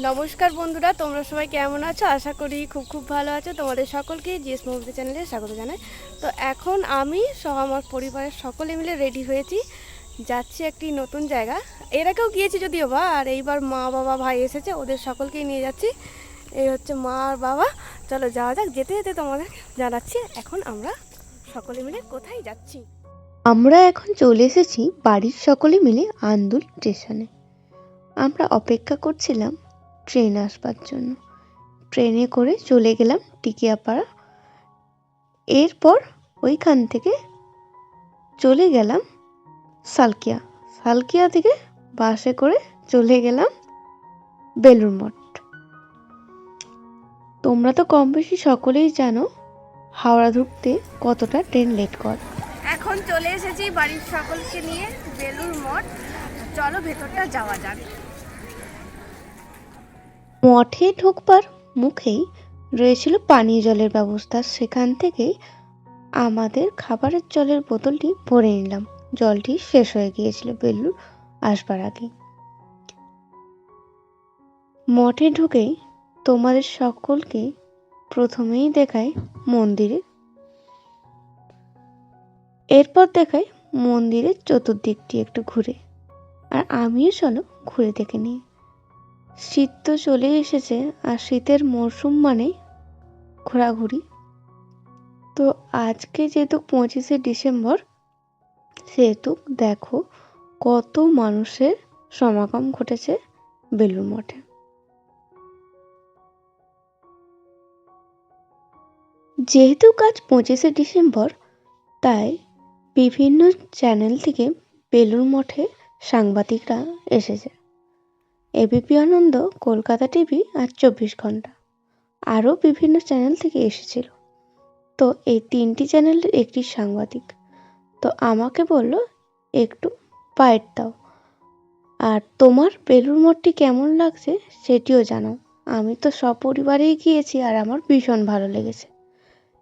নমস্কার বন্ধুরা, তোমরা সবাই কেমন আছো? আশা করি খুব ভালো আছো। তোমাদের সকলকে জিএস মুভি চ্যানেলে স্বাগত জানাই। তো এখন আমি সহ আমার পরিবারের সকলে মিলে রেডি হয়েছি, যাচ্ছি একটি নতুন জায়গা। এর আগেও গিয়েছি যদিও বা, আর এইবার মা বাবা ভাই এসেছে, ওদের সকলকেই নিয়ে যাচ্ছি। এই হচ্ছে মা আর বাবা। চলো যাওয়া যাক। যেতে যেতে তোমাদের জানাচ্ছি এখন আমরা সকলে মিলে কোথায় যাচ্ছি। আমরা এখন চলে এসেছি বাড়ির সকলে মিলে আন্দুল স্টেশনে। আমরা অপেক্ষা করছিলাম ট্রেন আসবার জন্য। ট্রেনে করে চলে গেলাম টিকিয়াপাড়া। এরপর ওইখান থেকে চলে গেলাম সালকিয়া। সালকিয়া থেকে বাসে করে চলে গেলাম বেলুড় মঠ। তোমরা তো কম বেশি সকলেই জানো হাওড়া ঢুকতে কতটা ট্রেন লেট করে। এখন চলে এসেছি বাড়ির সকলকে নিয়ে বেলুড় মঠ। চলো ভেতরটা যাওয়া যাক। মঠে ঢুকবার মুখেই রয়েছিল পানীয় জলের ব্যবস্থা। সেখান থেকেই আমাদের খাবারের জলের বোতলটি ভরে নিলাম। জলটি শেষ হয়ে গিয়েছিল বেলুড় আসবার আগে। মঠে ঢুকেই তোমাদের সকলকে প্রথমেই দেখায় মন্দিরে, এরপর দেখায় মন্দিরের চতুর্দিকটি একটু ঘুরে। আর আমিও চলো ঘুরে দেখে নিই। শীত তো চলে এসেছে, আর শীতের মরশুম মানে ঘোরাঘুরি। তো আজকে যেহেতু 25শে ডিসেম্বর, সেহেতু দেখো কত মানুষের সমাগম ঘটেছে বেলুড় মঠে। যেহেতু আজ 25শে ডিসেম্বর, তাই বিভিন্ন চ্যানেল থেকে বেলুড় মঠে সাংবাদিকরা এসেছে। এবিপি আনন্দ, কলকাতা টিভি আর 24 ঘন্টা, আরও বিভিন্ন চ্যানেল থেকে এসেছিল। তো এই 3টি চ্যানেলের একটি সাংবাদিক তো আমাকে বলল একটু বাইট দাও, আর তোমার বেলুড় মঠটি কেমন লাগছে সেটিও জানাও। আমি তো সপরিবারেই গিয়েছি আর আমার ভীষণ ভালো লেগেছে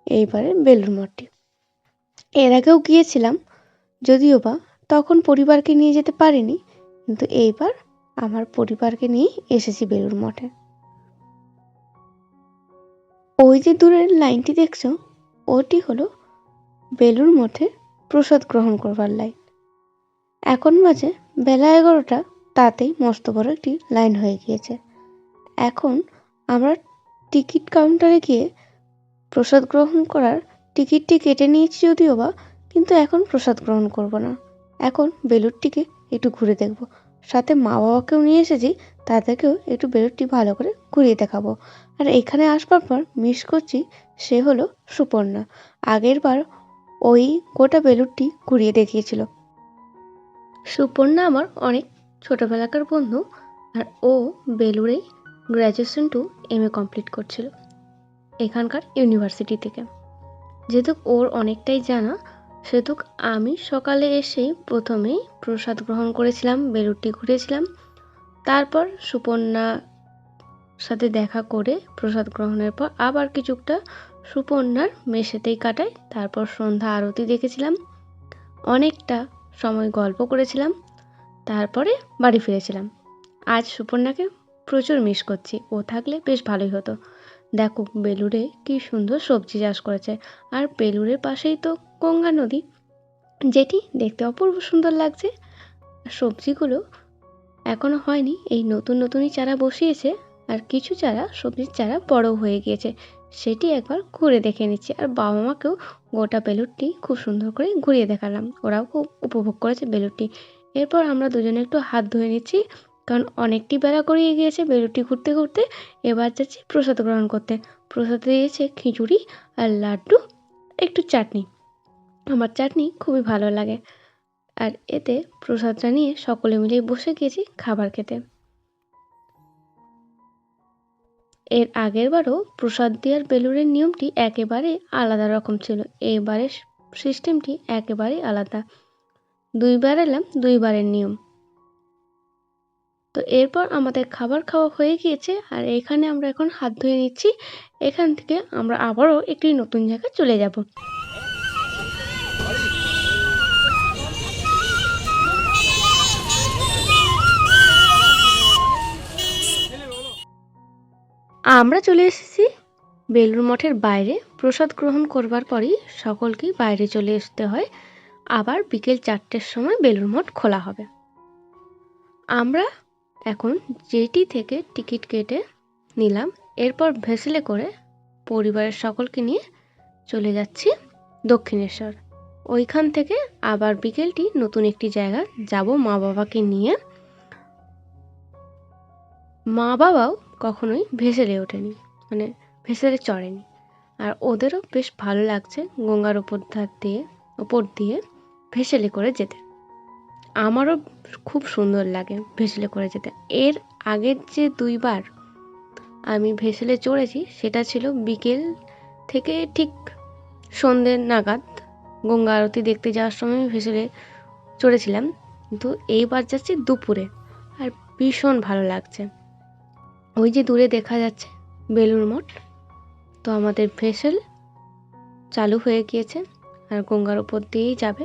এইবারে বেলুড় মঠটি। এর আগেও গিয়েছিলাম, যদিও বা তখন পরিবারকে নিয়ে যেতে পারিনি, কিন্তু এইবার আমার পরিবারকে নিয়ে এসেছি বেলুড় মঠে। ওই যে দূরের লাইনটি দেখছো, ওটি হলো বেলুড় মঠে প্রসাদ গ্রহণ করবার লাইন। এখন বাজে বেলা 11টা, তাতেই মস্ত বড় একটি লাইন হয়ে গিয়েছে। এখন আমরা টিকিট কাউন্টারে গিয়ে প্রসাদ গ্রহণ করার টিকিটটি কেটে নিয়েছি যদিও বা, কিন্তু এখন প্রসাদ গ্রহণ করব না। এখন বেলুড়টিকে একটু ঘুরে দেখব। সাথে মা বাবাকেও নিয়ে এসেছি, তাদেরকেও একটু বেলুড়টি ভালো করে ঘুরিয়ে দেখাবো। আর এখানে আসবার পর মিস করছি, সে হলো সুপর্ণা। আগের বার ওই গোটা বেলুড়টি ঘুরিয়ে দেখিয়েছিল। সুপর্ণা আমার অনেক ছোটবেলাকার বন্ধু, আর ও বেলুড়েই গ্র্যাজুয়েশন টু MA কমপ্লিট করছিল এখানকার ইউনিভার্সিটি থেকে। যেহেতু ওর অনেকটাই জানা, সেহেতু আমি সকালে এসেই প্রথমেই প্রসাদ গ্রহণ করেছিলাম, বেলুড়টি ঘুরেছিলাম। তারপর সুপর্ণার সাথে দেখা করে প্রসাদ গ্রহণের পর আবার কিছুটা সুপর্ণার মেসেতেই কাটাই। তারপর সন্ধ্যা আরতি দেখেছিলাম, অনেকটা সময় গল্প করেছিলাম, তারপরে বাড়ি ফিরেছিলাম। আজ সুপর্ণাকে প্রচুর মিস করছি, ও থাকলে বেশ ভালোই হতো। দেখো বেলুড়ে কি সুন্দর সবজি চাষ করেছে, আর বেলুড়ের পাশেই তো গঙ্গা নদী, যেটি দেখতে অপূর্ব সুন্দর লাগছে। সবজিগুলো এখনো হয়নি, এই নতুন নতুনই চারা বসিয়েছে, আর কিছু চারা সবজির চারা বড় হয়ে গিয়েছে, সেটি একবার ঘুরে দেখে নিচ্ছি। আর বাবা মাকেও গোটা বেলুড়টি খুব সুন্দর করে ঘুরিয়ে দেখালাম, ওরাও খুব উপভোগ করেছে বেলুড়টি। এরপর আমরা দুজনে একটু হাত ধুয়ে নিচ্ছি, কারণ অনেকটি বেলা গড়িয়ে গিয়েছে বেলুড়টি ঘুরতে ঘুরতে। এবার যাচ্ছি প্রসাদ গ্রহণ করতে। প্রসাদে দিয়েছে খিচুড়ি আর লাড্ডু, একটু চাটনি। আমার চাটনি খুবই ভালো লাগে। আর এতে প্রসাদটা নিয়ে সকলে মিলে বসে গিয়েছি খাবার খেতে। এর আগের বারও প্রসাদ দেওয়ার বেলুড়ের নিয়মটি একেবারে আলাদা রকম ছিল, এবারের সিস্টেমটি একেবারেই আলাদা। 2বার এলাম, 2বারের নিয়ম। তো এরপর আমাদের খাবার খাওয়া হয়ে গিয়েছে, আর এখানে আমরা এখন হাত ধুয়ে নিচ্ছি। এখান থেকে আমরা আবারও একটি নতুন জায়গায় চলে যাব। আমরা চলে এসেছি বেলুড় মঠের বাইরে। প্রসাদ গ্রহণ করবার পরই সকলকেই বাইরে চলে আসতে হয়। আবার বিকেল 4টের সময় বেলুড় মঠ খোলা হবে। আমরা এখন জেটি থেকে টিকিট কেটে নিলাম। এরপর ভেসেলে করে পরিবারের সকলকে নিয়ে চলে যাচ্ছি দক্ষিণেশ্বর। ওইখান থেকে আবার বিকেলটি নতুন একটি জায়গা যাব মা বাবাকে নিয়ে। মা বাবাও কখনোই ভেসেলে ওঠেনি, মানে ভেসেলে চড়েনি, আর ওদেরও বেশ ভালো লাগছে গঙ্গার ওপর দিয়ে ভেসেলে করে যেতে। আমারও খুব সুন্দর লাগে ভেসেলে করে যেতে। এর আগের যে 2বার আমি ভেসেলে চড়েছি সেটা ছিল বিকেল থেকে ঠিক সন্ধ্যে নাগাদ গঙ্গা আরতি দেখতে যাওয়ার সময় ভেসেলে চড়েছিলাম, কিন্তু এইবার যাচ্ছি দুপুরে, আর ভীষণ ভালো লাগছে। ওই যে দূরে দেখা যাচ্ছে বেলুড় মঠ, তো আমাদের ভেসেল চালু হয়ে গিয়েছে আর গঙ্গার ওপর দিয়েই যাবে।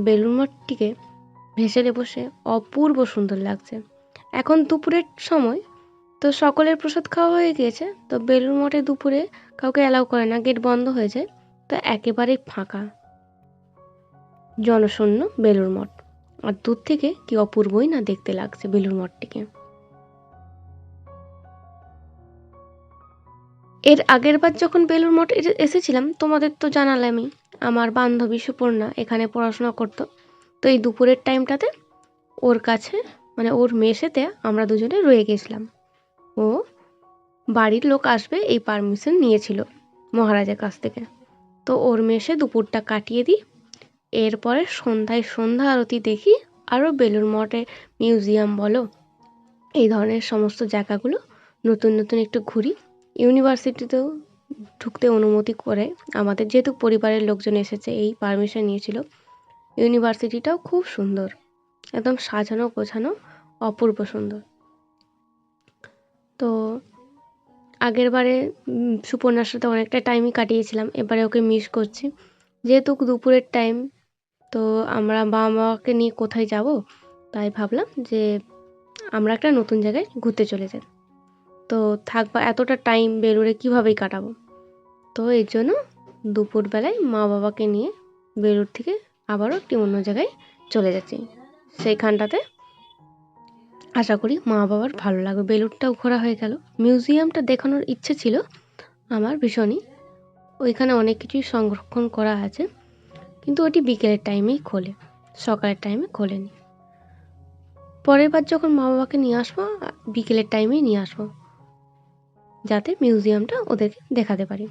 বেলুড় মঠটিকে ভেসেলে বসে অপূর্ব সুন্দর লাগছে। এখন দুপুরের সময়, তো সকলের প্রসাদ খাওয়া হয়ে গিয়েছে, তো বেলুড় মঠে দুপুরে কাউকে অ্যালাউ করে না, গেট বন্ধ হয়ে যায়। তো একেবারেই ফাঁকা, জনশূন্য বেলুড় মঠ। আর দূর থেকে কি অপূর্বই না দেখতে লাগছে বেলুড় মঠটিকে। এর আগের বার যখন বেলুড় মঠ এসেছিলাম তোমাদের তো জানালামই, আমার বান্ধবী সুপর্ণা এখানে পড়াশোনা করতো। তো এই দুপুরের টাইমটাতে ওর কাছে, মানে ওর মেসেতে আমরা দুজনে রয়ে গেছিলাম। ও বাড়ির লোক আসবে এই পারমিশন নিয়েছিল মহারাজের কাছ থেকে। তো ওর মেসে দুপুরটা কাটিয়ে দিই। এরপরে সন্ধ্যা আরতি দেখি, আরও বেলুড় মঠে মিউজিয়াম বলো, এই ধরনের সমস্ত জায়গাগুলো নতুন নতুন একটু ঘুরি। ইউনিভার্সিটিতেও ঢুকতে অনুমতি করে আমাদের, যেহেতু পরিবারের লোকজন এসেছে এই পারমিশন নিয়েছিল। ইউনিভার্সিটিটাও খুব সুন্দর, একদম সাজানো গোছানো, অপূর্ব সুন্দর। তো আগের বারে সুপর্ণার সাথে অনেকটা টাইমই কাটিয়েছিলাম, এবারে ওকে মিস করছি। যেহেতু দুপুরের টাইম, তো আমরা বাবা মাকে নিয়ে কোথায় যাব, তাই ভাবলাম যে আমরা একটা নতুন জায়গায় ঘুরতে চলে যাই। তো থাকবা এতটা টাইম বেলুড়ে কীভাবেই কাটাবো, তো এই জন্য দুপুরবেলায় মা বাবাকে নিয়ে বেলুড় থেকে আবারও একটি অন্য জায়গায় চলে যাচ্ছি। সেইখানটাতে আশা করি মা বাবার ভালো লাগবে। বেলুড়টাও ঘোরা হয়ে গেল, মিউজিয়ামটা দেখানোর ইচ্ছে ছিল আমার ভীষণই। ওইখানে অনেক কিছুই সংরক্ষণ করা আছে, কিন্তু ওটি বিকেলের টাইমেই খোলে, সকালের টাইমে খোলেনি। পরের বার যখন মা বাবাকে নিয়ে আসবো বিকেলের টাইমেই নিয়ে আসবো, যাতে মিউজিয়ামটা ওদেরকে দেখাতে পারি।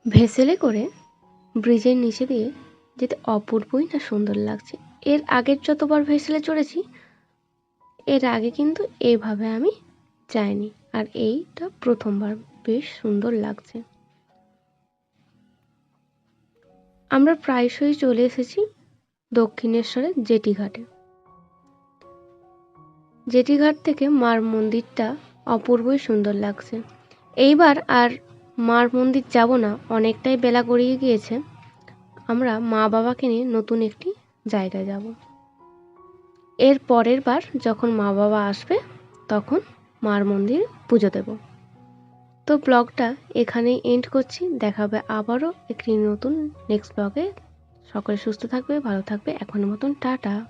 ভেসেলে করে ব্রিজের নিচে দিয়ে যেতে অপূর্বই না সুন্দর লাগছে। এর আগের যতবার ভেসেলে চড়েছি, এর আগে কিন্তু এইভাবে আমি যাইনি, আর এইটা প্রথমবার। বেশ সুন্দর লাগছে। আমরা প্রায়শই চলে এসেছি দক্ষিণেশ্বরের জেটি ঘাটে। জেটি ঘাট থেকে মার মন্দিরটা অপূর্বই সুন্দর লাগছে। এইবার আর মার মন্দির যাব না, অনেকটাই বেলা গড়িয়ে গিয়েছে। আমরা মা বাবাকে নিয়ে নতুন একটি জায়গায় যাব। এর পরের বার যখন মা বাবা আসবে তখন মার মন্দিরে পুজো দেব। তো ব্লগটা এখানেই এন্ড করছি। দেখা হবে আবারও একটি নতুন নেক্সট ব্লগে। সকলে সুস্থ থাকবে, ভালো থাকবে। এখনের মতন টাটা।